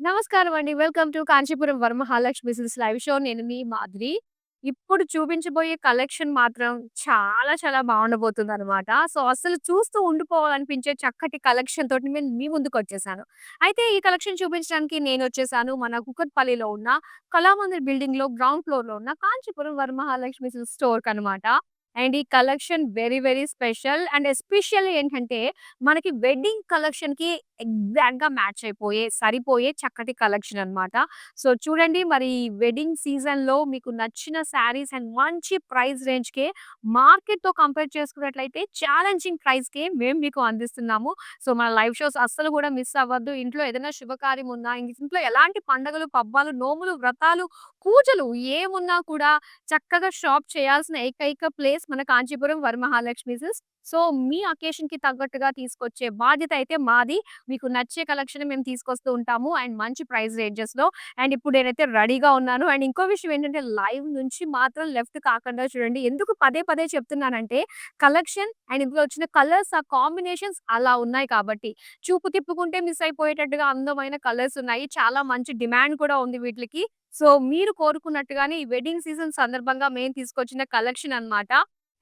నమస్కారం అండి. Welcome to Kanchipuram Varamahalakshmi silks live show. నేను మీ మాధురి. ఇప్పుడు చూపించబోయే కలెక్షన్ మాత్రం చాలా చాలా బాగుండబోతుందనమాట. సో, అసలు చూస్తూ ఉండిపోవాలనిపించే చక్కటి కలెక్షన్ తోటి నేను మీ ముందుకొచ్చేసాను. అయితే ఈ కలెక్షన్ చూపించడానికి నేనొచ్చేసాను మన కూకట్పల్లిలో ఉన్న కళామందిర్ బిల్డింగ్‌లో గ్రౌండ్ ఫ్లోర్‌లో ఉన్న కాంచీపురం వరమహాలక్ష్మి సిల్క్స్ స్టోర్‌కనమాట. అండ్ ఈ collection very very special and especially ఏంటంటే మనకి వెడ్డింగ్ కలెక్షన్‌కి ఎగ్జాక్ట్‌గా మ్యాచ్ అయిపోయే, సరిపోయే చక్కటి కలెక్షన్ అన్నమాట. సో, చూడండి మరి వెడ్డింగ్ సీజన్‌లో మీకు నచ్చిన శారీస్ అండ్ మంచి ప్రైస్ రేంజ్‌కే మార్కెట్‌తో కంపేర్ చేసుకున్నట్లయితే ఛాలెంజింగ్ ప్రైస్‌కే మేము మీకు అందిస్తున్నాము. సో, మన లైవ్ షోస్ అస్సలు కూడా మిస్ అవ్వద్దు. ఇంట్లో ఏదైనా శుభకార్యం ఉన్నా, ఇంట్లో ఎలాంటి పండగలు, పబ్బాలు, నోములు, వ్రతాలు, పూజలు ఏమున్నా కూడా చక్కగా షాప్ చేయాల్సిన ఏకైక ప్లేస్ మన కాంచీపురం వరమహాలక్ష్మి సిల్క్స్. సో, మీ అకేషన్‌కి తగ్గట్టుగా తీసుకొచ్చే బాధ్యత అయితే మాది. మీకు నచ్చే కలెక్షన్ మేము తీసుకొస్తూ ఉంటాము. అండ్ మంచి ప్రైస్ రేంజెస్‌లో. అండ్ ఇప్పుడు నేనైతే రెడీగా ఉన్నాను. అండ్ ఇంకో విషయం ఏంటంటే లైవ్ నుంచి మాత్రం లెఫ్ట్ కాకుండా చూడండి. ఎందుకు పదే పదే చెప్తున్నానంటే కలెక్షన్ అండ్ ఇందులో వచ్చిన కలర్స్ ఆ కాంబినేషన్స్ అలా ఉన్నాయి కాబట్టి. చూపు తిప్పుకుంటే మిస్ అయిపోయేటట్టుగా అందమైన కలర్స్ ఉన్నాయి. చాలా మంచి డిమాండ్ కూడా ఉంది వీటిలికి. సో, మీరు కోరుకున్నట్టుగానే ఈ వెడ్డింగ్ సీజన్ సందర్భంగా మేము తీసుకొచ్చిన కలెక్షన్ అన్నమాట.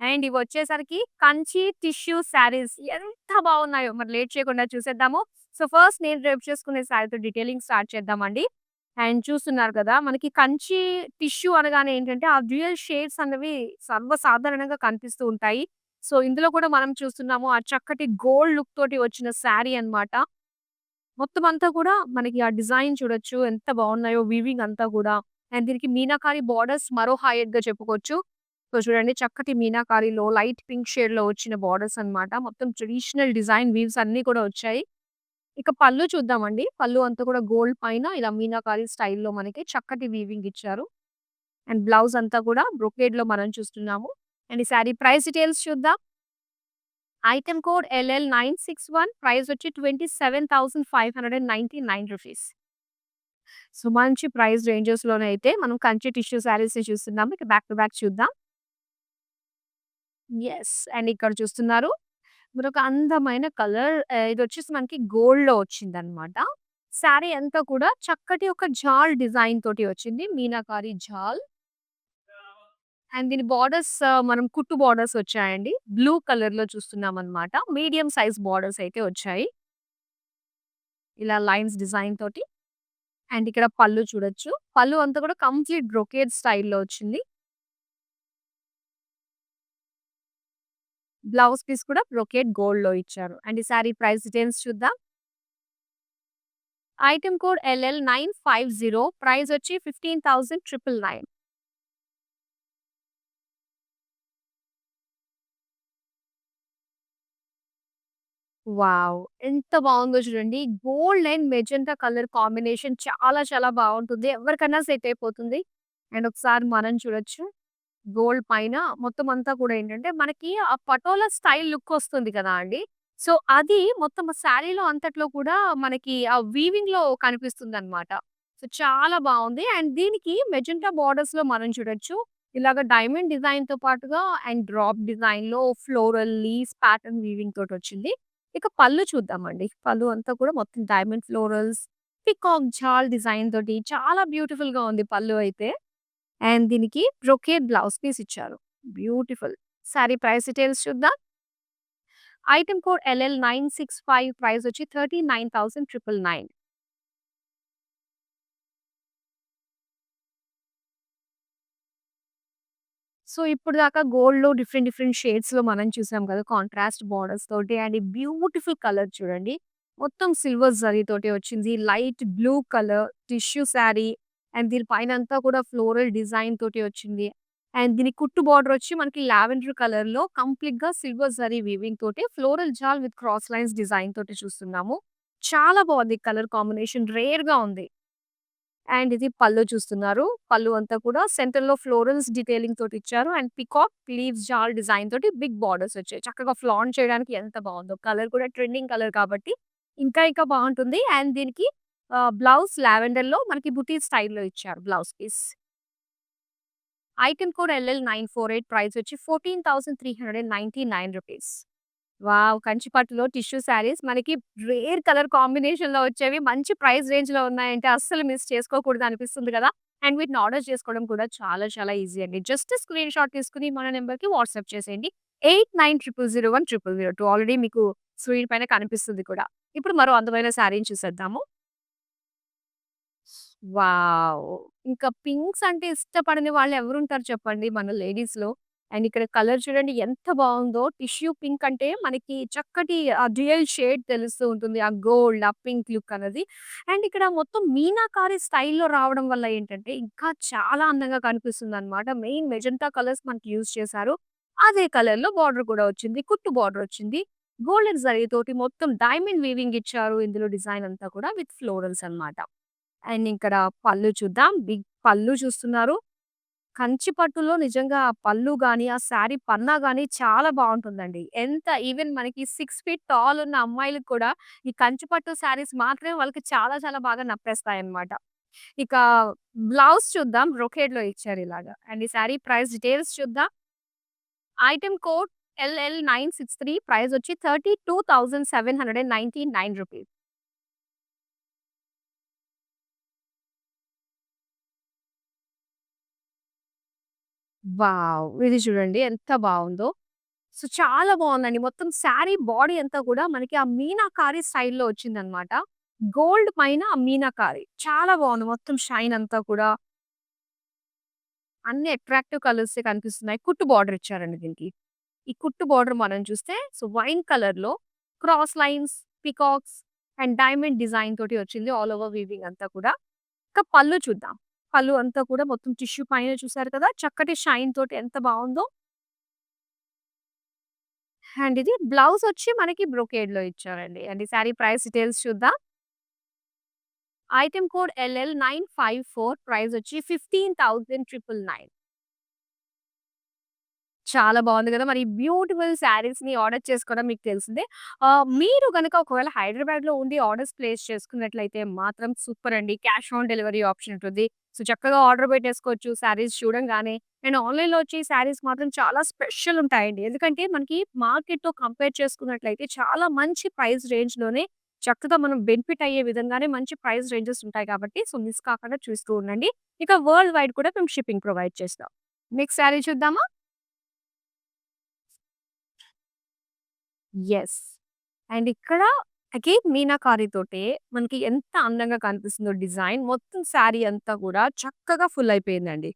అండ్ ఇవొచ్చేసరికి కంచి టిష్యూ శారీస్ ఎంత బాగున్నాయో మరి లేట్ చేయకుండా చూసేద్దాము. సో, ఫస్ట్ నేను డ్రైప్ చేసుకునే శారీతో డీటెయిలింగ్ స్టార్ట్ చేద్దామండి. అండ్ చూస్తున్నారు కదా! మనకి కంచి టిష్యూ అనగానే ఏంటంటే, ఆ డ్యూయల్ షేడ్స్ అనేవి సర్వసాధారణంగా కనిపిస్తూ ఉంటాయి. సో, ఇందులో కూడా మనం చూస్తున్నాము ఆ చక్కటి గోల్డ్ లుక్ తోటి వచ్చిన శారీ అన్నమాట. మొత్తం అంతా కూడా మనకి ఆ డిజైన్ చూడొచ్చు. ఎంత బావున్నాయో వీవింగ్ అంతా గూడా. అండ్ దీనికి మీనాకారి బోర్డర్స్ మరో హైలైట్‌గా చెప్పుకోవచ్చు. సో, చూడండి చక్కటి మీనాకారిలో లైట్ పింక్ షేడ్‌లో వచ్చిన బోర్డర్స్ అన్నమాట. మొత్తం ట్రెడిషనల్ డిజైన్ వీవ్స్ అన్నీ కూడా వచ్చాయి. ఇక పళ్ళు చూద్దామండి. పళ్ళు అంతా కూడా గోల్డ్ పైన ఇలా మీనాకారి స్టైల్‌లో మనకి చక్కటి వీవింగ్ ఇచ్చారు. అండ్ బ్లౌజ్ అంతా కూడా బ్రొకేడ్‌లో మనం చూస్తున్నాము. అండ్ ఈ సారీ ప్రైస్ డీటెయిల్స్ చూద్దాం. ఐటెమ్ కోడ్ LL961 ప్రైస్ వచ్చి రూ. 27,599. సో, మంచి ప్రైస్ రేంజెస్‌లోనే అయితే మనం కంచి టిష్యూ శారీస్‌ని చూస్తున్నాము. ఇక బ్యాక్ టు బ్యాక్ చూద్దాం. యెస్. అండ్ ఇక్కడ చూస్తున్నారు. మరొక అందమైన కలర్ ఇదొచ్చేసి మనకి గోల్డ్‌లో వచ్చిందనమాట. శారీ అంతా కూడా చక్కటి ఒక జాల్ డిజైన్ తోటి వచ్చింది. మీనాకారి జాల్. అండ్ దీని బోర్డర్స్ మనం కుట్టు బోర్డర్స్ వచ్చాయండి. బ్లూ కలర్‌లో చూస్తున్నామనమాట. మీడియం సైజ్ బోర్డర్స్ అయితే వచ్చాయి. ఇలా లైన్స్ డిజైన్ తోటి. అండ్ ఇక్కడ పళ్ళు చూడొచ్చు. పళ్ళు అంతా కూడా కంప్లీట్ బ్రొకేడ్ స్టైల్‌లో వచ్చింది. బ్లౌజ్ పీస్ కూడా బ్రొకేడ్ గోల్డ్‌లో ఇచ్చారు. అండ్ ఈ సారీ ప్రైస్ డీటెయిల్స్ చూద్దాం. ఐటెమ్ కోడ్ LL950 ప్రైస్ వచ్చి 15,999. వావ్! ఎంత బావుందో చూడండి. Gold and magenta colour combination చాలా చాలా బావుంటుంది. ఎవరికన్నా సెట్ అయిపోతుంది. అండ్ ఒకసారి మనం చూడొచ్చు. గోల్డ్ పైన మొత్తం అంతా కూడా ఏంటంటే, మనకి ఆ పటోలా స్టైల్ లుక్ వస్తుంది కదా అండి. సో, అది మొత్తం ఆ శారీలో అంతట్లో కూడా మనకి ఆ వీవింగ్‌లో కనిపిస్తుందన్నమాట. సో, చాలా బావుంది. అండ్ దీనికి మెజెంటా బోర్డర్స్‌లో మనం చూడొచ్చు. ఇలాగ డైమండ్ డిజైన్‌తో పాటుగా అండ్ డ్రాప్ డిజైన్‌లో ఫ్లోరల్ లీవ్స్ ప్యాటర్న్ వీవింగ్ తోటొచ్చింది. ఇక పళ్ళు చూద్దామండి. పళ్ళు అంతా కూడా మొత్తం డైమండ్ ఫ్లోరల్స్, పీకాక్ జాల్ డిజైన్ తోటి చాలా బ్యూటిఫుల్‌గా ఉంది పళ్ళు అయితే. అండ్ దీనికి బ్రొకేడ్ బ్లౌజ్ పీస్ ఇచ్చారు. బ్యూటిఫుల్. సారీ ప్రైస్ డీటెయిల్స్ చూద్దాం. ఐటెమ్ కోడ్ LL965 ప్రైస్ వచ్చి 39,999. సో, ఇప్పటిదాకా గోల్డ్‌లో డిఫరెంట్ డిఫరెంట్ షేడ్స్‌లో మనం చూసాం కదా! కాంట్రాస్ట్ బోర్డర్స్ తోటి అండ్ ఈ బ్యూటిఫుల్ కలర్ చూడండి. మొత్తం సిల్వర్ జరీతోటి వచ్చింది. Light blue colour tissue sari and దీని పైనంతా కూడా ఫ్లోరల్ డిజైన్ తోటి వచ్చింది. అండ్ దీని కుట్టు బోర్డర్ వచ్చి మనకి లావెండర్ కలర్‌లో కంప్లీట్‌గా సిల్వర్ జరీ వీవింగ్ తోటి floral jaal with cross lines design తోటి చూస్తున్నాము. చాలా బావుంది కలర్ కాంబినేషన్ రేర్‌గా ఉంది. అండ్ ఇది పళ్ళు చూస్తున్నారు. పళ్ళు అంతా కూడా సెంటర్‌లో ఫ్లోరల్స్ డీటెయిలింగ్ తోటి ఇచ్చారు. అండ్ పీకాక్ లీవ్స్ జాల్ డిజైన్ తోటి బిగ్ బోర్డర్స్ వచ్చాయి. చక్కగా ఫ్లాంట్ చేయడానికి ఎంత బావుందో. కలర్ కూడా ట్రెండింగ్ కలర్ కాబట్టి ఇంకా ఇంకా బావుంటుంది. అండ్ దీనికి బ్లౌజ్ లావెండర్‌లో మనకి బుటీ స్టైల్‌లో ఇచ్చారు blouse piece. Item code LL948 price వచ్చి రూ. 14,399. వావ్! కంచి పట్టులో టిష్యూ శారీస్ మనకి రేర్ కలర్ కాంబినేషన్‌లో వచ్చేవి మంచి ప్రైస్ రేంజ్‌లో ఉన్నాయంటే అస్సలు మిస్ చేసుకోకూడదు అనిపిస్తుంది కదా! అండ్ వీటిని ఆర్డర్ చేసుకోవడం కూడా చాలా చాలా ఈజీ అండి. జస్ట్ స్క్రీన్ షాట్ తీసుకొని మన నంబర్‌కి వాట్సాప్ చేసేయండి. 8900010002 ఆల్రెడీ మీకు స్క్రీన్ పైన కనిపిస్తుంది కూడా. ఇప్పుడు మరో అందమైన శారీని చూసేద్దాము. వావ్! ఇంకా పింక్స్ అంటే ఇష్టపడని వాళ్ళు ఎవరుంటారు చెప్పండి మన లేడీస్‌లో. అండ్ ఇక్కడ కలర్ చూడండి ఎంత బావుందో. టిష్యూ పింక్ అంటే మనకి చక్కటి డ్యూయల్ షేడ్ తెలుస్తూ ఉంటుంది. ఆ గోల్డ్, ఆ పింక్ లుక్ అన్నది. అండ్ ఇక్కడ మొత్తం మీనాకారి స్టైల్‌లో రావడం వల్ల ఏంటంటే ఇంకా చాలా అందంగా కనిపిస్తుందన్నమాట. మెయిన్ మెజెంటా కలర్స్ మనకి యూజ్ చేశారు. అదే కలర్‌లో బార్డర్ కూడా వచ్చింది. కుట్టు బార్డర్ వచ్చింది. గోల్డెన్ జరీతోటి మొత్తం డైమండ్ వీవింగ్ ఇచ్చారు. ఇందులో డిజైన్ అంతా కూడా విత్ ఫ్లోరల్స్ అన్నమాట. అండ్ ఇక్కడ పళ్ళు చూద్దాం. బిగ్ పళ్ళు చూస్తున్నారు. కంచి పట్టులో నిజంగా ఆ పళ్ళు గాని, ఆ శారీ పన్నా గాని చాలా బావుంటుందండి. ఎంత ఈవెన్ మనకి 6 ఫీట్ టాల్ ఉన్న అమ్మాయిలకి కూడా ఈ కంచి పట్టు శారీస్ మాత్రమే వాళ్ళకి చాలా చాలా బాగా నప్పేస్తాయన్నమాట. ఇక బ్లౌజ్ చూద్దాం. బ్రొకేడ్‌లో ఇచ్చారు ఇలాగా. అండ్ ఈ శారీ ప్రైస్ డీటెయిల్స్ చూద్దాం. ఐటెమ్ కోడ్ LL963 ప్రైస్ వచ్చి ₹32,799 వావ్! ఇది చూడండి ఎంత బావుందో. సో, చాలా బావుందండి. మొత్తం శారీ బాడీ అంతా కూడా మనకి ఆ మీనాకారి స్టైల్‌లో వచ్చిందనమాట. గోల్డ్ పైన ఆ మీనాకారి. చాలా బావుంది. మొత్తం షైన్ అంతా కూడా అన్ని అట్రాక్టివ్ కలర్సే కనిపిస్తున్నాయి. కుట్టు బార్డర్ ఇచ్చారండి దీనికి. ఈ కుట్టు బార్డర్ మనం చూస్తే సో, వైన్ కలర్‌లో cross lines, peacocks and diamond design తోటి వచ్చింది. ఆల్ ఓవర్ వీవింగ్ అంతా కూడా. ఇక పళ్ళు చూద్దాం. పళ్ళు అంతా కూడా మొత్తం టిష్యూ పైన చూసారు కదా! చక్కటి షైన్ తోటి ఎంత బావుందో. అండ్ ఇది బ్లౌజ్ వచ్చి మనకి బ్రొకేడ్‌లో ఇచ్చారండి. అండ్ ఈ సారీ ప్రైస్ డీటెయిల్స్ చూద్దాం. ఐటెమ్ కోడ్ LL954 ప్రైస్ వచ్చి 15,999. చాలా బావుంది గదా! మరి బ్యూటిఫుల్ శారీస్‌ని ఆర్డర్ చేసుకోవడం మీకు తెలిసిందే. మీరు గనక ఒకవేళ హైదరాబాద్‌లో ఉండి ఆర్డర్స్ ప్లేస్ చేసుకున్నట్లయితే మాత్రం సూపర్ అండి. క్యాష్ ఆన్ డెలివరీ ఆప్షన్ ఉంటుంది. సో, చక్కగా ఆర్డర్ పెట్టేసుకోవచ్చు శారీస్ చూడంగానే. అండ్ ఆన్‌లైన్‌లో వచ్చే శారీస్ మాత్రం చాలా స్పెషల్ ఉంటాయండి. ఎందుకంటే మనకి మార్కెట్‌తో కంపేర్ చేసుకున్నట్లయితే చాలా మంచి ప్రైస్ రేంజ్‌లోనే చక్కగా మనం బెనిఫిట్ అయ్యే విధంగానే మంచి ప్రైస్ రేంజెస్ ఉంటాయి కాబట్టి సో, మిస్ కాకుండా చూస్తూ ఉండండి. ఇక వరల్డ్ వైడ్ కూడా మేము షిప్పింగ్ ప్రొవైడ్ చేస్తాం. నెక్స్ట్ శారీ చూద్దామా? యెస్. అండ్ ఇక్కడ అగైన్ మీనాకారి తోటే మనకి ఎంత అందంగా కనిపిస్తుందో డిజైన్. మొత్తం శారీ అంతా కూడా చక్కగా ఫుల్ అయిపోయిందండి.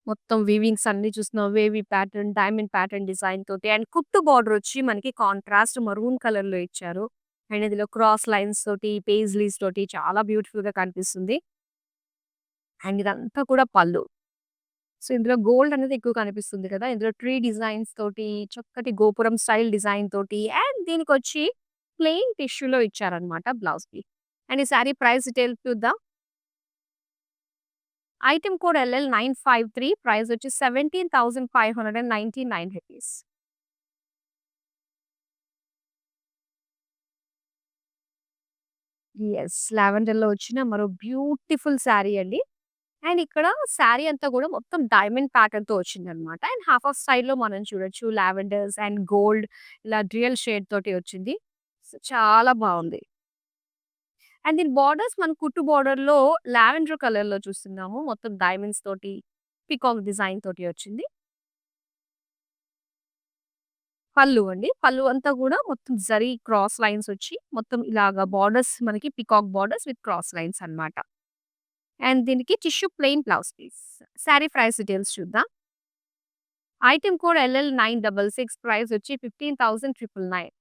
మొత్తం వీవింగ్స్ అన్నీ చూస్తున్నాం. Wavy pattern, diamond pattern design తోటి అండ్ కుట్టు బార్డర్ వచ్చి మనకి కాంట్రాస్ట్ మరూన్ కలర్‌లో ఇచ్చారు. అండ్ ఇందులో క్రాస్ లైన్స్ తోటి, పేజ్లీస్ తోటి చాలా బ్యూటిఫుల్‌గా కనిపిస్తుంది. అండ్ ఇదంతా కూడా పళ్ళు. సో, ఇందులో గోల్డ్ అనేది ఎక్కువ కనిపిస్తుంది కదా! ఇందులో ట్రీ డిజైన్స్ తోటి, చక్కటి గోపురం స్టైల్ డిజైన్ తోటి అండ్ దీనికొచ్చి ప్లెయిన్ టిష్యూలో ఇచ్చారన్నమాట బ్లౌజ్‌కి. అండ్ ఈ సారీ ప్రైస్ డీటెయిల్స్ చూద్దాం. ఐటెమ్ కోడ్ LL953 ప్రైస్ వచ్చి ₹17,599. యెస్. లావెండర్‌లో వచ్చిన మరో బ్యూటిఫుల్ సారీ అండి. అండ్ ఇక్కడ సారీ అంతా కూడా మొత్తం డైమండ్ ప్యాటర్న్‌తో వచ్చిందన్నమాట. అండ్ హాఫ్ ఆఫ్ స్టైల్‌లో మనం చూడొచ్చు లావెండర్స్ అండ్ గోల్డ్ ఇలా డ్యూయల్ షేడ్ తోటి వచ్చింది. సో, చాలా బావుంది. అండ్ దీని బోర్డర్స్ మనం కుట్టు బోర్డర్‌లో లావెండర్ కలర్‌లో చూస్తున్నాము. మొత్తం డైమండ్స్ తోటి, పీకాక్ డిజైన్ తోటి వచ్చింది. పళ్ళు అండి. పళ్ళు అంతా గూడా మొత్తం జరీ క్రాస్ లైన్స్ వచ్చి, మొత్తం ఇలాగా బోర్డర్స్ మనకి peacock borders with cross lines అన్నమాట. అండ్ దీనికి tissue plain blouse piece. Sari price details చూద్దాం. ఐటెమ్ కోడ్ LL966 ప్రైస్ వచ్చి 15,999.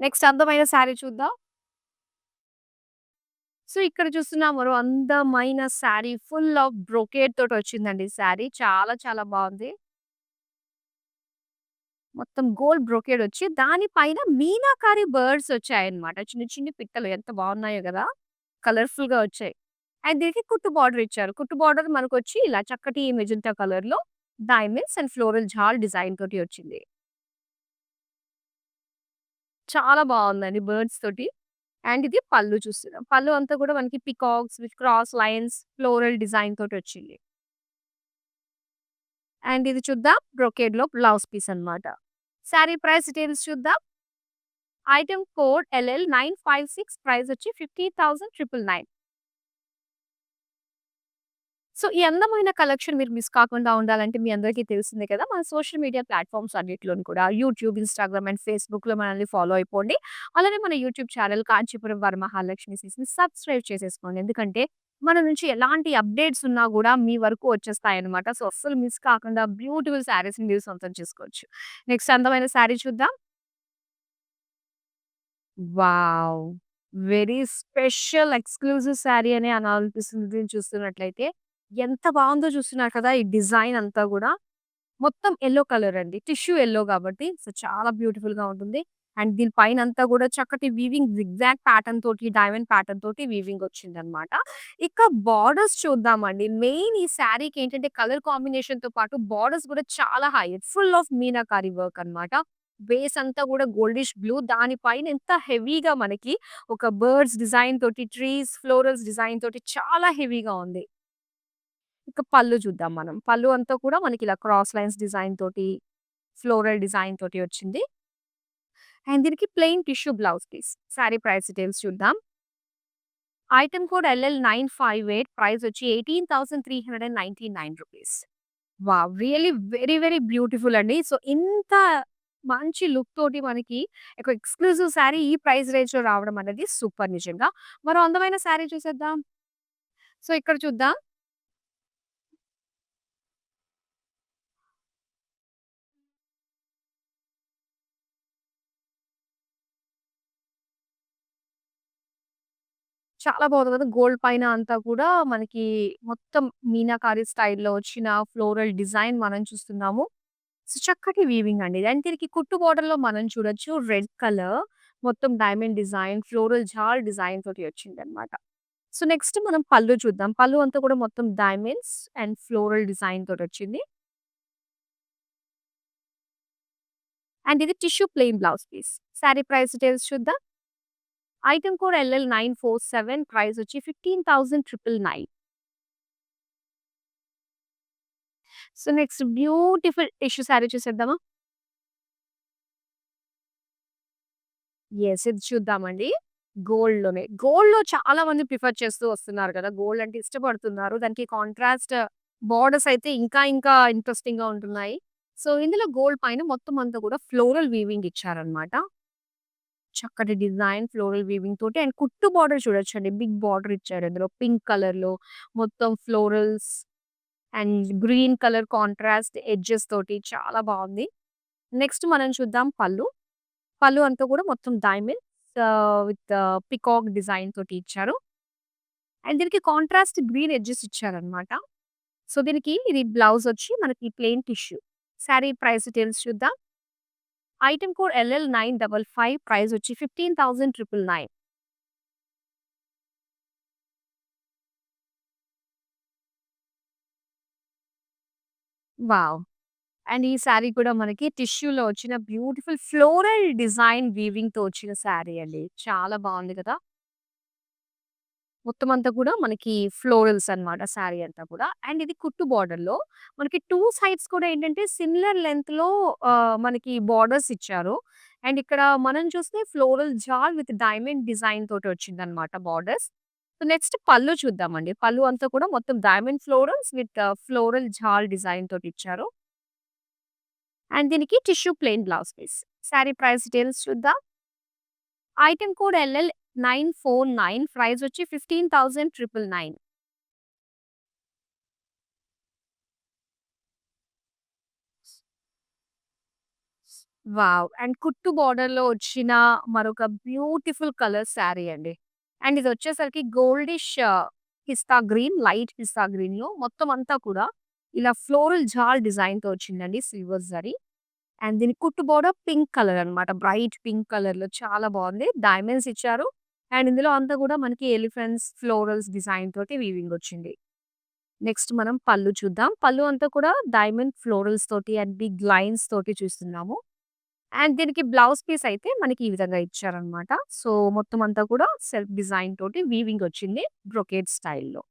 నెక్స్ట్ అందమైన సారీ చూద్దాం. సో, ఇక్కడ చూస్తున్న మరో అందమైన సారీ ఫుల్ ఆఫ్ బ్రొకేడ్ తోటొచ్చిందండి సారీ. చాలా చాలా బావుంది. మొత్తం గోల్డ్ బ్రొకేడ్ వచ్చి దాని పైన మీనాకారి బర్డ్స్ వచ్చాయన్నమాట. చిన్న చిన్ని పిట్టలు ఎంత బాగున్నాయో గదా! కలర్‌ఫుల్‌గా వచ్చాయి. అండ్ దీనికి కుట్టు బార్డర్ ఇచ్చారు. కుట్టు బార్డర్ మనకొచ్చి ఇలా చక్కటి మెజెంటా కలర్‌లో diamonds and floral jaal design తోటి వచ్చింది. చాలా బావుందండి బర్డ్స్ తోటి. అండ్ ఇది పళ్ళు చూస్తున్నాం. పళ్ళు అంతా కూడా మనకి peacocks with cross lines, floral design తోటి వచ్చింది. అండ్ ఇది చూద్దాం బ్రొకేడ్‌లో బ్లౌజ్ పీస్ అన్నమాట. శారీ ప్రైస్ డీటెయిల్స్ చూద్దాం. ఐటెమ్ కోడ్ LL956 ప్రైస్ వచ్చి 50,999. సో, ఈ అందమైన కలెక్షన్ మీరు మిస్ కాకుండా ఉండాలంటే మీ అందరికీ తెలిసిందే కదా! మన సోషల్ మీడియా ప్లాట్‌ఫార్మ్స్ అన్నిట్లోను కూడా యూట్యూబ్, ఇన్‌స్టాగ్రామ్ అండ్ ఫేస్‌బుక్‌లో మనల్ని ఫాలో అయిపోండి. అలానే మన యూట్యూబ్ ఛానెల్ కాంచీపురం వరమహాలక్ష్మి సిస్‌ని సబ్స్క్రైబ్ చేసేసుకోండి. ఎందుకంటే మన నుంచి ఎలాంటి అప్డేట్స్ ఉన్నా గూడా మీ వరకు వచ్చేస్తాయన్నమాట. సో, అస్సలు మిస్ కాకుండా బ్యూటిఫుల్ శారీస్‌ని మీరు సొంతం చేసుకోవచ్చు. నెక్స్ట్ అందమైన శారీ చూద్దాం. Wow! Very special exclusive sari అనే అనాలనిపిస్తుంది దీన్ని చూస్తున్నట్లయితే. ఎంత బావుందో చూస్తున్నారు కదా! ఈ డిజైన్ అంతా గూడా. మొత్తం యెల్లో కలర్ అండి. టిష్యూ యెల్లో కాబట్టి సో, చాలా బ్యూటిఫుల్‌గా ఉంటుంది. అండ్ దీని పైనంతా గూడా చక్కటి వీవింగ్ జిగ్‌జాగ్ ప్యాటర్న్ తోటి, డైమండ్ ప్యాటర్న్ తోటి వీవింగ్ వచ్చిందనమాట. ఇక బోర్డర్స్ చూద్దామండి. మెయిన్ ఈ శారీకి ఏంటంటే కలర్ కాంబినేషన్‌తో పాటు బోర్డర్స్ గూడా చాలా high full of meenakari work అనమాట. బేస్ అంతా గూడా గోల్డిష్ బ్లూ దాని పైన ఎంత హెవీగా మనకి ఒక బర్డ్స్ డిజైన్ తోటి, ట్రీస్, ఫ్లోరల్స్ డిజైన్ తోటి చాలా హెవీగా ఉంది. ఇక పళ్ళు చూద్దాం మనం. పళ్ళు అంతా కూడా మనకిలా క్రాస్ లైన్స్ డిజైన్ తోటి, ఫ్లోరల్ డిజైన్ తోటి వచ్చింది. అండ్ దీనికి plain tissue blouse piece. Sari price details చూద్దాం. ఐటెమ్ కోడ్ LL958 ప్రైస్ వచ్చి ₹18,399. Wow! Really very, very beautiful అండి. సో, ఇంత మంచి లుక్ తోటి మనకి ఒక ఎక్స్‌క్లూజివ్ సారీ ఈ ప్రైస్ రేంజ్‌లో రావడం అనేది సూపర్ నిజంగా. మరో అందమైన సారీ చూసేద్దాం. సో, ఇక్కడ చూద్దాం. చాలా బావుంది కదా! గోల్డ్ పైన అంతా కూడా మనకి మొత్తం మీనాకారి స్టైల్‌లో వచ్చిన ఫ్లోరల్ డిజైన్ మనం చూస్తున్నాము. సో, చక్కటి వీవింగ్ అండి. అండ్ దీనికి కుట్టు బోర్డర్‌లో మనం చూడొచ్చు రెడ్ కలర్ మొత్తం diamond design, floral jaal design తోటి వచ్చిందన్నమాట. సో, నెక్స్ట్ మనం పళ్ళు చూద్దాం. పళ్ళు అంతా కూడా మొత్తం డైమండ్స్ అండ్ ఫ్లోరల్ డిజైన్ తోటొచ్చింది. అండ్ ఇది tissue plain blouse piece. Sari price details చూద్దాం. ఐటెమ్ కోడ్ LL947 ప్రైస్ వచ్చి 15,999. So, next beautiful tissue sari చూసేద్దామా? యెస్. ఇది చూద్దామండి. గోల్డ్‌లోనే. గోల్డ్‌లో చాలా మంది ప్రిఫర్ చేస్తూ వస్తున్నారు కదా! గోల్డ్ అంటే ఇష్టపడుతున్నారు. దానికి కాంట్రాస్ట్ బోర్డర్స్ అయితే ఇంకా ఇంకా ఇంట్రెస్టింగ్‌గా ఉంటున్నాయి. సో, ఇందులో గోల్డ్ పైన మొత్తం అంతా కూడా ఫ్లోరల్ వీవింగ్ ఇచ్చారన్నమాట. చక్కటి డిజైన్ ఫ్లోరల్ వీవింగ్ తోటి అండ్ కుట్టు బోర్డర్ చూడొచ్చండి. బిగ్ బోర్డర్ ఇచ్చారు ఇందులో పింక్ కలర్‌లో మొత్తం florals and green colour contrast edges తోటి చాలా బావుంది. నెక్స్ట్ మనం చూద్దాం పళ్ళు. పళ్ళు అంతా కూడా మొత్తం డైమండ్స్ విత్ పీకాక్ డిజైన్ తోటి ఇచ్చారు. అండ్ దీనికి కాంట్రాస్ట్ గ్రీన్ ఎడ్జెస్ ఇచ్చారన్నమాట. సో, దీనికి ఇది బ్లౌజ్ వచ్చి మనకి plain tissue. Sorry price details చూద్దాం. ఐటెమ్ కోడ్ LL955 ప్రైస్ వచ్చి 15,999. వావ్! అండ్ ఈ సారీ కూడా మనకి టిష్యూలో వచ్చిన బ్యూటిఫుల్ ఫ్లోరల్ డిజైన్ వీవింగ్‌తో వచ్చిన సారీ అండి. చాలా బావుంది కదా! మొత్తం అంతా కూడా మనకి ఫ్లోరల్స్ అన్నమాట సారీ అంతా కూడా. అండ్ ఇది కుట్టు బోర్డర్‌లో మనకి 2 సైడ్స్ కూడా ఏంటంటే సిమిలర్ లెంగ్త్‌లో మనకి బోర్డర్స్ ఇచ్చారు. అండ్ ఇక్కడ మనం చూస్తే floral jaal with diamond design తోటి వచ్చిందన్నమాట బోర్డర్స్. సో, నెక్స్ట్ పళ్ళు చూద్దామండి. పళ్ళు అంతా కూడా మొత్తం diamond florals with floral jaal design తోటి ఇచ్చారు. అండ్ దీనికి tissue plain blouse piece. Sari price details చూద్దాం. ఐటెమ్ కోడ్ LL949 ప్రైస్ వచ్చి 15,999. వావ్! అండ్ కుట్టు బోర్డర్‌లో వచ్చిన మరొక బ్యూటిఫుల్ కలర్ సారీ అండి. అండ్ ఇదొచ్చేసరికి goldish pista green, light pista గ్రీన్‌లో మొత్తం అంతా కూడా ఇలా ఫ్లోరల్ జాల్ డిజైన్‌తో వచ్చిందండి సిల్వర్ జరీ. అండ్ దీని కుట్టు బోర్డర్ పింక్ కలర్ అన్నమాట. బ్రైట్ పింక్ కలర్‌లో చాలా బావుంది. డైమండ్స్ ఇచ్చారు. అండ్ ఇందులో అంతా కూడా మనకి ఎలిఫెంట్స్, ఫ్లోరల్స్ డిజైన్ తోటి వీవింగ్ వచ్చింది. నెక్స్ట్ మనం పళ్ళు చూద్దాం. పళ్ళు అంతా కూడా డైమండ్ ఫ్లోరల్స్ తోటి అండ్ బిగ్ లైన్స్ తోటి చూస్తున్నాము. అండ్ దీనికి బ్లౌజ్ పీస్ అయితే మనకి ఈ విధంగా ఇచ్చారనమాట. సో, మొత్తం అంతా కూడా సెల్ఫ్ డిజైన్ తోటి వీవింగ్ వచ్చింది బ్రొకేడ్ స్టైల్‌లో.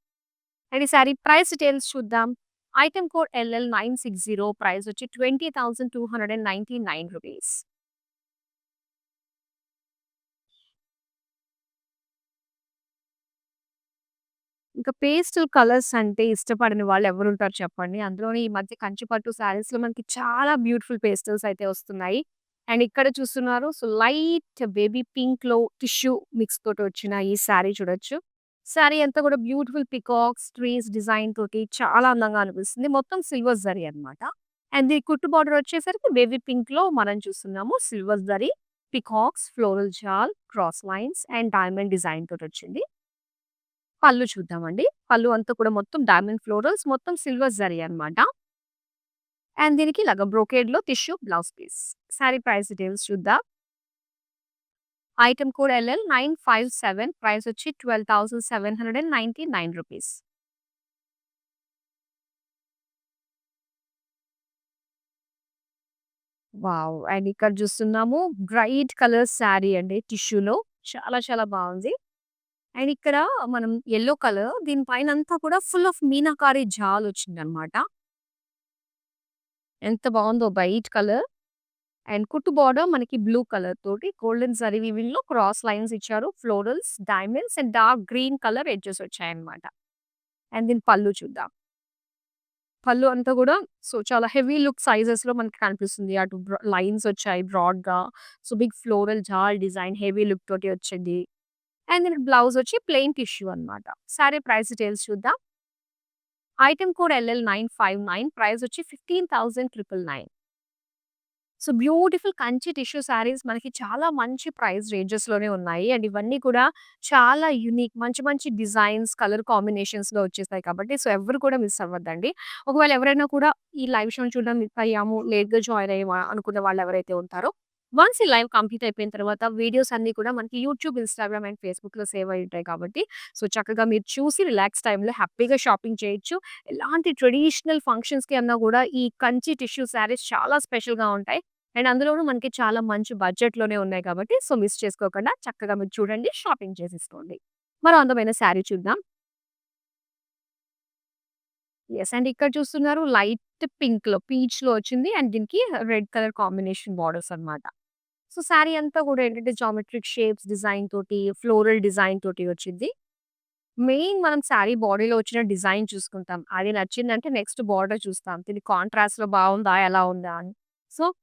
అండ్ ఈ సారీ ప్రైస్ డీటెయిల్స్ చూద్దాం. ఐటెమ్ కోడ్ LL960 ప్రైస్ వచ్చి 20,299 రూపీస్. ఇంకా పేస్టల్ కలర్స్ అంటే ఇష్టపడని వాళ్ళు ఎవరుంటారు చెప్పండి. అందులోని ఈ మధ్య కంచి పట్టు శారీస్‌లో మనకి చాలా బ్యూటిఫుల్ పేస్టల్స్ అయితే వస్తున్నాయి. అండ్ ఇక్కడ చూస్తున్నారు. సో, లైట్ బేబీ పింక్‌లో టిష్యూ మిక్స్ తోటి వచ్చిన ఈ శారీ చూడొచ్చు. శారీ అంతా కూడా బ్యూటిఫుల్ పికాక్స్, ట్రీస్ డిజైన్ తోటి చాలా అందంగా అనిపిస్తుంది. మొత్తం సిల్వర్ జరీ అన్నమాట. అండ్ ఈ కుట్టు బార్డర్ వచ్చేసరికి బేబీ పింక్‌లో మనం చూస్తున్నాము. Silver zari, peacocks, floral jaal, cross lines and diamond design తోటొచ్చింది. పళ్ళు చూద్దామండి. పళ్ళు అంతా కూడా మొత్తం డైమండ్ ఫ్లోరల్స్, మొత్తం సిల్వర్ జరీ అన్నమాట. అండ్ దీనికి ఇలాగ బ్రోకేడ్‌లో tissue blouse piece. Sari price details చూద్దాం. ఐటెమ్ కోడ్ LL957 ప్రైస్ వచ్చి 12,799 రూపీస్. వావ్! అండ్ ఇక్కడ చూస్తున్నాము బ్రైట్ కలర్ సారీ అండి టిష్యూలో. చాలా చాలా బావుంది. అండ్ ఇక్కడ మనం యెల్లో కలర్ దీని పైనంతా కూడా ఫుల్ ఆఫ్ మీనాకారి జాల్ వచ్చిందన్నమాట. ఎంత బావుందో వైట్ కలర్. అండ్ కుట్టు బోర్డర్ మనకి బ్లూ కలర్ తోటి గోల్డెన్ జరీ వీవింగ్‌లో క్రాస్ లైన్స్ ఇచ్చారు. Florals, diamonds and dark green colour edges వచ్చాయన్నమాట. అండ్ దీని పళ్ళు చూద్దాం. పళ్ళు అంతా గూడా సో, చాలా హెవీ లుక్ సైజెస్‌లో మనకి కనిపిస్తుంది. అటు లైన్స్ వచ్చాయి బ్రాడ్‌గా. So, big floral jaal design heavy look తోటి వచ్చింది. అండ్ దీనికి బ్లౌజ్ వచ్చి ప్లెయిన్ టిష్యూ అన్నమాట. సారీ ప్రైస్ డీటెయిల్స్ చూద్దాం. ఐటెమ్ కోడ్ LL959 ప్రైస్ వచ్చి 15,999. So, beautiful Kanchi tissue saris మనకి చాలా మంచి ప్రైస్ రేంజెస్‌లోనే ఉన్నాయి. అండ్ ఇవన్నీ కూడా చాలా యూనిక్ మంచి మంచి డిజైన్స్, కలర్ కాంబినేషన్స్‌లో వచ్చేసాయి కాబట్టి సో, ఎవ్వరు కూడా మిస్ అవ్వద్దండి. ఒకవేళ ఎవరైనా కూడా ఈ లైవ్ షోని చూడడం మిస్ అయ్యాము, లేట్‌గా జాయిన్ అయ్యాము అనుకున్న వాళ్ళు ఎవరైతే ఉంటారో, వన్స్ ఈ లైవ్ కంప్లీట్ అయిపోయిన తర్వాత వీడియోస్ అన్నీ కూడా మనకి యూట్యూబ్, ఇన్‌స్టాగ్రామ్ అండ్ ఫేస్‌బుక్‌లో సేవ్ అయ్యి ఉంటాయి కాబట్టి సో, చక్కగా మీరు చూసి రిలాక్స్ టైమ్‌లో హ్యాపీగా షాపింగ్ చేయొచ్చు. ఎలాంటి ట్రెడిషనల్ ఫంక్షన్స్‌కి అన్నా కూడా ఈ కంచి టిష్యూ శారీస్ చాలా స్పెషల్‌గా ఉంటాయి. అండ్ అందులోనూ మనకి చాలా మంచి బడ్జెట్‌లోనే ఉన్నాయి కాబట్టి సో, మిస్ చేసుకోకుండా చక్కగా మీరు చూడండి, షాపింగ్ చేసేసుకోండి. మరో అందమైన శారీ చూద్దాం. యెస్. అండ్ ఇక్కడ చూస్తున్నారు లైట్ పింక్‌లో, పీచ్‌లో వచ్చింది. అండ్ దీనికి రెడ్ కలర్ కాంబినేషన్ బోర్డర్స్ అన్నమాట. సో, శారీ అంతా కూడా ఏంటంటే జామెట్రిక్ షేప్స్ డిజైన్ తోటి, ఫ్లోరల్ డిజైన్ తోటి వచ్చింది. మెయిన్ మనం శారీ బాడీలో వచ్చిన డిజైన్ చూసుకుంటాం. అది నచ్చిందంటే నెక్స్ట్ బోర్డర్ చూస్తాం. ఇది కాంట్రాస్ట్‌లో బావుందా? ఎలా ఉందా? అని. సో,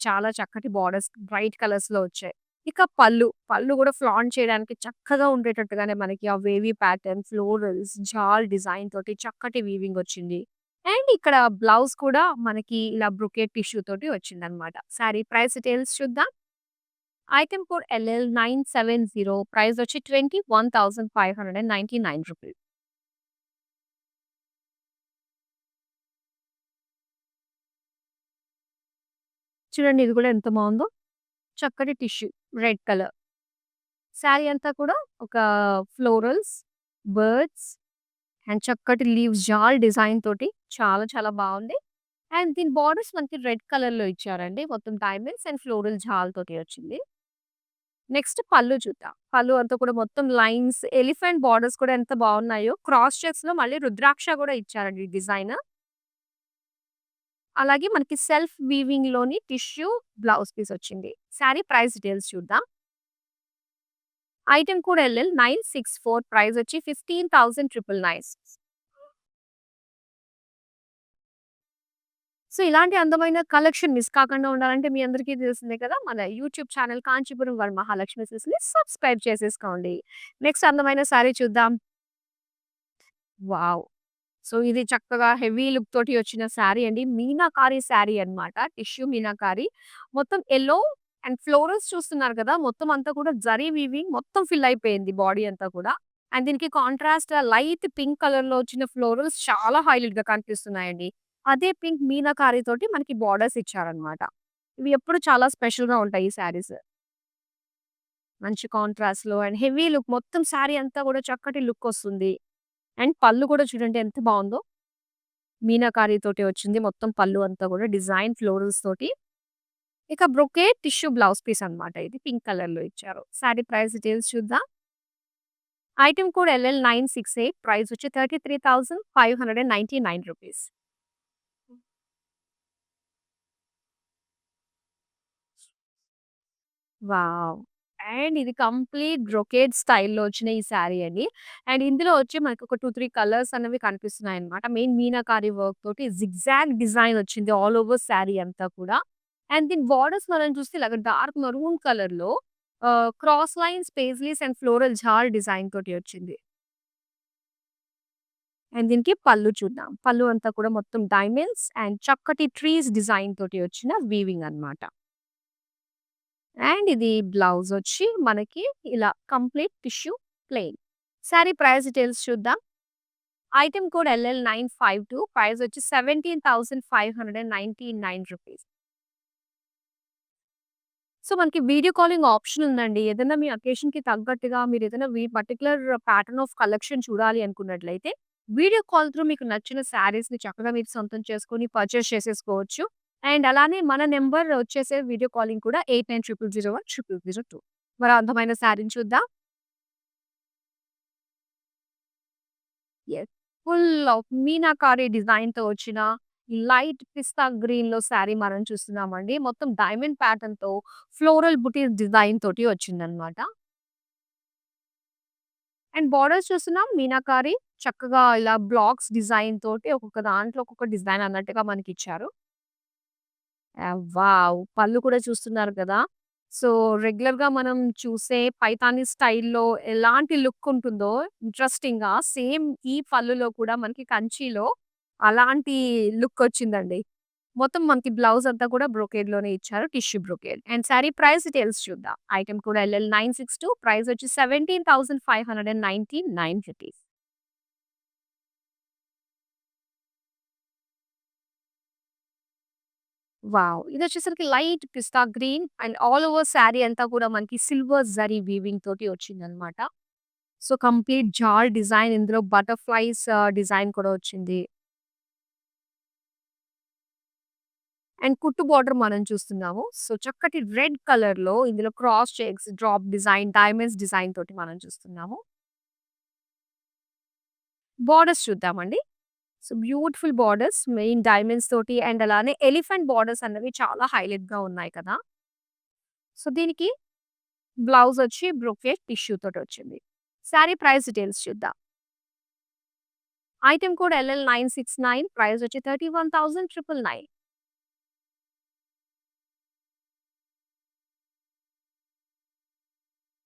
చాలా చక్కటి బోర్డర్స్ బ్రైట్ కలర్స్‌లో వచ్చాయి. ఇక పళ్ళు. పళ్ళు కూడా ఫ్లాంట్ చేయడానికి చక్కగా ఉండేటట్టుగానే మనకి ఆ వేవీ ప్యాటర్న్, ఫ్లోరల్స్, జాల్ డిజైన్ తోటి చక్కటి వీవింగ్ వచ్చింది. అండ్ ఇక్కడ బ్లౌజ్ కూడా మనకి ఇలా బ్రొకేట్ టిష్యూ తోటి వచ్చిందనమాట. శారీ ప్రైస్ డీటెయిల్స్ చూద్దాం. ఐటెమ్ కోడ్ LL970 ప్రైస్ వచ్చి 21,599 రూపీస్. చూడండి ఇది కూడా ఎంత బావుందో. చక్కటి టిష్యూ రెడ్ కలర్. శారీ అంతా కూడా ఒక ఫ్లోరల్స్, బర్డ్స్ అండ్ చక్కటి లీవ్స్ జాల్ డిజైన్ తోటి చాలా చాలా బావుంది. అండ్ దీని బోర్డర్స్ మనకి రెడ్ కలర్‌లో ఇచ్చారండి. మొత్తం డైమండ్స్ అండ్ ఫ్లోరల్ జాల్ తోటి వచ్చింది. నెక్స్ట్ పళ్ళు చూద్దాం. పళ్ళు అంతా కూడా మొత్తం లైన్స్, ఎలిఫెంట్ బోర్డర్స్ కూడా ఎంత బావున్నాయో. క్రాస్ చెక్స్‌లో మళ్ళీ రుద్రాక్ష కూడా ఇచ్చారండి డిజైన్. అలాగే మనకి సెల్ఫ్ వీవింగ్‌లోని టిష్యూ బ్లౌజ్ పీస్ వచ్చింది. శారీ ప్రైస్ డీటెయిల్స్ చూద్దాం. ఐటెమ్ కోడ్ LL964 ప్రైస్ వచ్చి 15,999. సో, ఇలాంటి అందమైన కలెక్షన్ మిస్ కాకుండా ఉండాలంటే మీ అందరికీ తెలిసిందే కదా! మన యూట్యూబ్ ఛానల్ కాంచీపురం వరమహాలక్ష్మి సిల్క్స్‌ని సబ్స్క్రైబ్ చేసేసుకోండి. నెక్స్ట్ అందమైన సారీ చూద్దాం. వావ్! సో, ఇది చక్కగా హెవీ లుక్ తోటి వచ్చిన శారీ అండి. మీనాకారి శారీ అన్నమాట. టిష్యూ మీనాకారి. మొత్తం యెల్లో అండ్ ఫ్లోరల్స్ చూస్తున్నారు కదా! మొత్తం అంతా కూడా జరీ వీవింగ్ మొత్తం ఫిల్ అయిపోయింది బాడీ అంతా కూడా. అండ్ దీనికి కాంట్రాస్ట్ లైట్ పింక్ కలర్‌లో వచ్చిన ఫ్లోరల్స్ చాలా హైలైట్‌గా కనిపిస్తున్నాయండి. అదే పింక్ మీనాకారి తోటి మనకి బోర్డర్స్ ఇచ్చారన్నమాట. ఇవి ఎప్పుడు చాలా స్పెషల్‌గా ఉంటాయి ఈ శారీస్. మంచి కాంట్రాస్ట్‌లో అండ్ హెవీ లుక్ మొత్తం శారీ అంతా కూడా చక్కటి లుక్ వస్తుంది. అండ్ పళ్ళు కూడా చూడండి ఎంత బావుందో. మీనాకారి తోటి వచ్చింది మొత్తం పళ్ళు అంతా కూడా డిజైన్ ఫ్లోరల్స్ తోటి. ఇక బ్రొకేట్ టిష్యూ బ్లౌజ్ పీస్ అన్నమాట ఇది. పింక్ కలర్‌లో ఇచ్చారు. సారీ ప్రైస్ డీటెయిల్స్ చూద్దాం. ఐటెమ్ కోడ్ LL968 ప్రైస్ వచ్చి 33,599 రూపీస్. వావ్! అండ్ ఇది కంప్లీట్ బ్రొకేడ్ స్టైల్‌లో వచ్చిన ఈ శారీ అండి. అండ్ ఇందులో వచ్చి మనకొక 2, 3 కలర్స్ అనేవి కనిపిస్తున్నాయన్నమాట. మెయిన్ మీనాకారి వర్క్ తోటి జిగ్‌జాగ్ డిజైన్ వచ్చింది ఆల్ ఓవర్ శారీ అంతా కూడా. అండ్ దీని బోర్డర్స్ మనం చూస్తే ఇలాగ డార్క్ మెరూన్ కలర్‌లో cross lines, paisleys and floral jaal design తోటి వచ్చింది. అండ్ దీనికి పళ్ళు చూద్దాం. పళ్ళు అంతా కూడా మొత్తం డైమండ్స్ అండ్ చక్కటి ట్రీస్ డిజైన్ తోటి వచ్చిన వీవింగ్ అన్నమాట. అండ్ ఇది బ్లౌజొచ్చి మనకి ఇలా complete tissue plain. Sorry price details చూద్దాం. ఐటెమ్ కోడ్ LL952 ప్రైస్ వచ్చి ₹17,599. సో, మనకి వీడియో కాలింగ్ ఆప్షన్ ఉందండి. ఏదైనా మీ అకేషన్‌కి తగ్గట్టుగా మీరేదైనా పర్టిక్యులర్ ప్యాటర్న్ ఆఫ్ కలెక్షన్ చూడాలి అనుకున్నట్లయితే, వీడియో కాల్ త్రూ మీకు నచ్చిన శారీస్‌ని చక్కగా మీరు సొంతం చేసుకొని పర్చేస్ చేసేసుకోవచ్చు. అండ్ అలానే మన నంబర్ వచ్చేసే వీడియో కాలింగ్ కూడా 8900010002. మరో అందమైన శారీని చూద్దాం. యెస్. ఫుల్ ఆఫ్ మీనాకారి డిజైన్‌తో వచ్చిన లైట్ పిస్తా గ్రీన్‌లో శారీ మనం చూస్తున్నామండి. మొత్తం డైమండ్ ప్యాటర్న్‌తో ఫ్లోరల్ బుటీస్ డిజైన్ తోటి వచ్చిందనమాట. అండ్ బోర్డర్స్ చూస్తున్నాం మీనాకారి చక్కగా ఇలా బ్లాక్స్ డిజైన్ తోటి ఒక్కొక్క దాంట్లో ఒక్కొక్క డిజైన్ అన్నట్టుగా మనకిచ్చారు. వావ్! పళ్ళు కూడా చూస్తున్నారు కదా! సో, రెగ్యులర్‌గా మనం చూసే పైతాని స్టైల్‌లో ఎలాంటి లుక్ ఉంటుందో ఇంట్రెస్టింగ్‌గా సేమ్ ఈ పళ్ళులో కూడా మనకి కంచిలో అలాంటి లుక్ వచ్చిందండి. మొత్తం మనకి బ్లౌజ్ అంతా కూడా బ్రొకేడ్‌లోనే ఇచ్చారు. Tissue brocade. And sari price details చూద్దాం. ఐటెమ్ కూడా LL962 ప్రైస్ వచ్చి ₹17,599. వావ్! ఇదొచ్చేసరికి light pista green and all over sari అంతా కూడా మనకి సిల్వర్ జరీ వీవింగ్ తోటి వచ్చిందనమాట. సో, కంప్లీట్ జాల్ డిజైన్ ఇందులో బటర్‌ఫ్లైస్ డిజైన్ కూడా వచ్చింది. అండ్ కుట్టు బోర్డర్ మనం చూస్తున్నాము. సో, చక్కటి రెడ్ కలర్‌లో ఇందులో cross checks, drop design, diamonds design తోటి మనం చూస్తున్నాము. బోర్డర్స్ చూద్దామండి. So, beautiful borders main diamonds తోటి అండ్ అలానే ఎలిఫెంట్ బోర్డర్స్ అన్నవి చాలా హైలైట్‌గా ఉన్నాయి కదా! సో, దీనికి బ్లౌజ్ వచ్చి బ్రొకేట్ టిష్యూ తోటొచ్చింది. శారీ ప్రైస్ డీటెయిల్స్ చూద్దాం. ఐటెమ్ కోడ్ LL969 ప్రైస్ వచ్చి 31,999.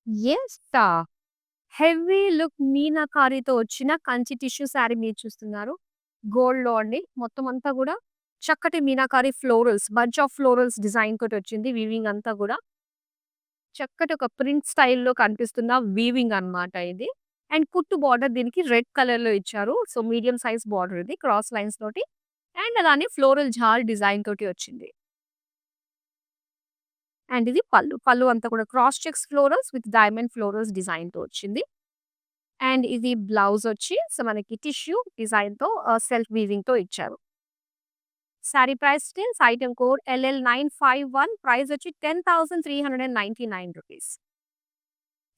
యెస్. హెవీ లుక్ మీనాకారితో వచ్చిన కంచి టిష్యూ శారీ మీరు చూస్తున్నారు. గోల్డ్‌లో అండి. మొత్తం అంతా గూడా చక్కటి meenakari florals, bunch of florals design తోటొచ్చింది. వీవింగ్ అంతా గూడా చక్కటి ఒక ప్రింట్ స్టైల్‌లో కనిపిస్తున్న వీవింగ్ అన్నమాట ఇది. అండ్ కుట్టు బోర్డర్ దీనికి రెడ్ కలర్‌లో ఇచ్చారు. సో, మీడియం సైజ్ బోర్డర్ ఇది క్రాస్ లైన్స్ తోటి. అండ్ అలానే ఫ్లోరల్ జాల్ డిజైన్ తోటి వచ్చింది. అండ్ ఇది పళ్ళు. పళ్ళు అంతా కూడా cross checks florals with diamond florals డిజైన్‌తో వచ్చింది. అండ్ ఇది బ్లౌజొచ్చి సో, మనకి టిష్యూ డిజైన్‌తో సెల్ఫ్ వీవింగ్‌తో ఇచ్చారు. Sorry price details item code LL951 price వచ్చి ₹10,399.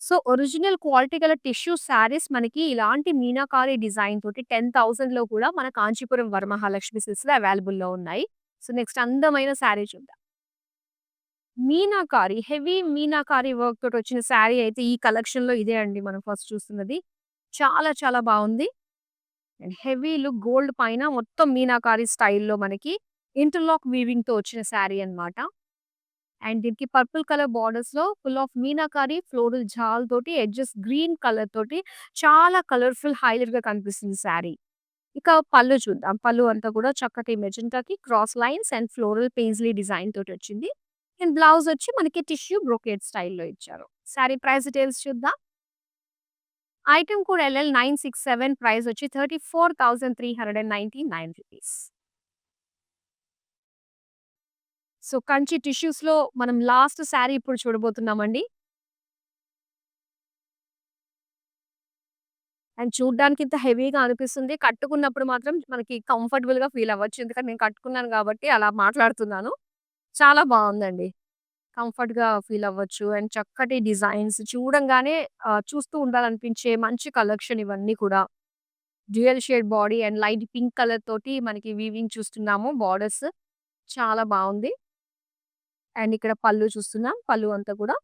సో, ఒరిజినల్ క్వాలిటీ గల టిష్యూ శారీస్ మనకి ఇలాంటి మీనాకారి డిజైన్ తోటి 10,000లో కూడా మన కాంచీపురం వరమహాలక్ష్మి సిల్క్స్‌లో అవైలబుల్‌లో ఉన్నాయి. సో, నెక్స్ట్ అందమైన శారీ చూద్దాం. మీనాకారి, హెవీ మీనాకారి వర్క్ తోటొచ్చిన శారీ అయితే ఈ కలెక్షన్‌లో ఇదే అండి మనం ఫస్ట్ చూస్తున్నది. చాలా చాలా బావుంది. అండ్ హెవీ లుక్ గోల్డ్ పైన మొత్తం మీనాకారి స్టైల్‌లో మనకి ఇంటర్‌లాక్ వీవింగ్‌తో వచ్చిన శారీ అన్నమాట. అండ్ దీనికి పర్పుల్ కలర్ బోర్డర్స్‌లో full of meenakari floral jaal తోటి ఎడ్జెస్ గ్రీన్ కలర్ తోటి చాలా కలర్‌ఫుల్ హైలైట్‌గా కనిపిస్తుంది శారీ. ఇక పళ్ళు చూద్దాం. పళ్ళు అంతా కూడా చక్కటి మెజెంటాకి cross lines and floral paisley design తోటొచ్చింది. అండ్ బ్లౌజ్ వచ్చి మనకి టిష్యూ బ్రొకేడ్ స్టైల్‌లో ఇచ్చారు. శారీ ప్రైస్ డీటెయిల్స్ చూద్దాం. ఐటెమ్ కోడ్ LL967 ప్రైస్ వచ్చి ₹34,399. సో, కంచి టిష్యూస్‌లో మనం లాస్ట్ శారీ ఇప్పుడు చూడబోతున్నామండి. అండ్ చూడ్డానికి ఇంత హెవీగా అనిపిస్తుంది. కట్టుకున్నప్పుడు మాత్రం మనకి కంఫర్టబుల్‌గా ఫీల్ అవ్వచ్చు. ఎందుకంటే నేను కట్టుకున్నాను కాబట్టి అలా మాట్లాడుతున్నాను. చాలా బావుందండి. కంఫర్ట్‌గా ఫీల్ అవ్వచ్చు. అండ్ చక్కటి డిజైన్స్ చూడంగానే చూస్తూ ఉండాలనిపించే మంచి కలెక్షన్ ఇవన్నీ కూడా. Dual shade body and light pink colour తోటి మనకి వీవింగ్ చూస్తున్నాము బోర్డర్స్. చాలా బావుంది. అండ్ ఇక్కడ పళ్ళు చూస్తున్నాం. పళ్ళు అంతా కూడా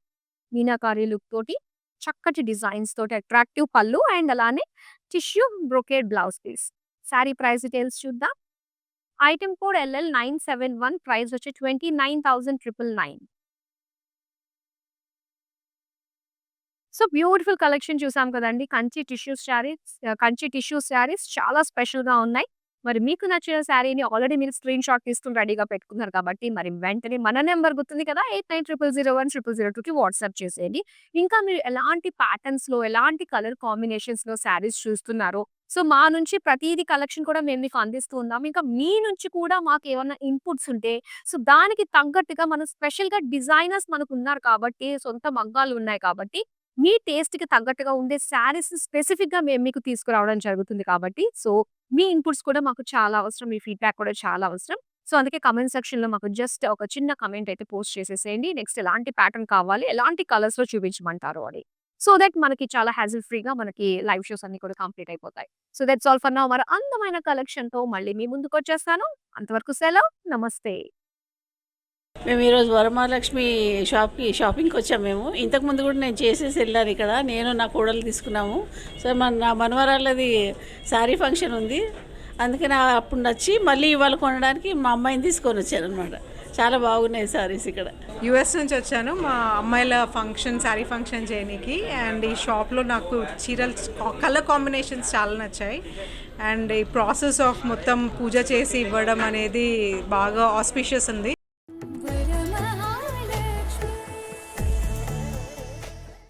మీనాకారి లుక్ తోటి చక్కటి డిజైన్స్ తోటి అట్రాక్టివ్ పళ్ళు అండ్ అలానే tissue brocade blouse piece. Sari price details చూద్దాం. ఐటెమ్ కోడ్ LL971, ప్రైస్ వచ్చి 29,999. సో బ్యూటిఫుల్ కలెక్షన్ చూసాం కదండీ. కంచి టిష్యూ శారీస్ చాలా స్పెషల్‌గా ఉన్నాయి. మరి మీకు నచ్చిన శారీని ఆల్రెడీ మీరు స్క్రీన్‌షాట్ తీసుకొని రెడీగా పెట్టుకున్నారు కాబట్టి మరి వెంటనే మన నంబర్ గుర్తుంది కదా! 8900010002కి వాట్సాప్ చేసేయండి. ఇంకా మీరు ఎలాంటి ప్యాటర్న్స్‌లో, ఎలాంటి కలర్ కాంబినేషన్స్‌లో శారీస్ చూస్తున్నారో, సో మా నుంచి ప్రతీది కలెక్షన్ కూడా మేము మీకు అందిస్తూ ఉన్నాం. ఇంకా మీ నుంచి కూడా మాకేమన్నా ఇన్‌పుట్స్ ఉంటే, సో దానికి తగ్గట్టుగా మనం స్పెషల్‌గా డిజైనర్స్ మనకున్నారు కాబట్టి, సొంత మగ్గాలున్నాయి కాబట్టి మీ టేస్ట్‌కి తగ్గట్టుగా ఉండే శారీస్ స్పెసిఫిక్‌గా మేము మీకు తీసుకురావడం జరుగుతుంది కాబట్టి, సో మీ ఇన్‌పుట్స్ కూడా మాకు చాలా అవసరం. మీ ఫీడ్‌బ్యాక్ కూడా చాలా అవసరం. సో అందుకే కామెంట్ సెక్షన్‌లో మాకు జస్ట్ ఒక చిన్న కామెంట్ అయితే పోస్ట్ చేసేసేయండి. నెక్స్ట్ ఎలాంటి ప్యాటర్న్ కావాలి, ఎలాంటి కలర్స్‌లో చూపించమంటారు అని. సో దట్ మనకి చాలా హ్యాసిల్ ఫ్రీగా మనకి లైవ్ షోస్ అన్నీ కూడా కంప్లీట్ అయిపోతాయి. So that's all for now. మరి అందమైన కలెక్షన్‌తో మళ్ళీ మీ ముందుకొచ్చేస్తాను. అంతవరకు సెలవు. నమస్తే. మేము ఈరోజు వరమహాలక్ష్మి షాపింగ్కి వచ్చాము మేము. ఇంతకుముందు కూడా నేను చేసేసి వెళ్ళాను ఇక్కడ. నేను నా కోడలు తీసుకున్నాము. సో నా మనవరాళ్ళది శారీ ఫంక్షన్ ఉంది. అందుకని అప్పుడు నచ్చి మళ్ళీ ఇవాళ కొనడానికి మా అమ్మాయిని తీసుకొని వచ్చాను అనమాట. చాలా బాగున్నాయి శారీస్ ఇక్కడ. యూఎస్ నుంచి వచ్చాను మా అమ్మాయిల ఫంక్షన్, శారీ ఫంక్షన్ చేయడానికి. అండ్ ఈ షాప్లో నాకు చీరలు కలర్ కాంబినేషన్స్ చాలా నచ్చాయి. అండ్ ఈ ప్రాసెస్ ఆఫ్ మొత్తం పూజ చేసి ఇవ్వడం అనేది బాగా ఆస్పిషియస్ ఉంది.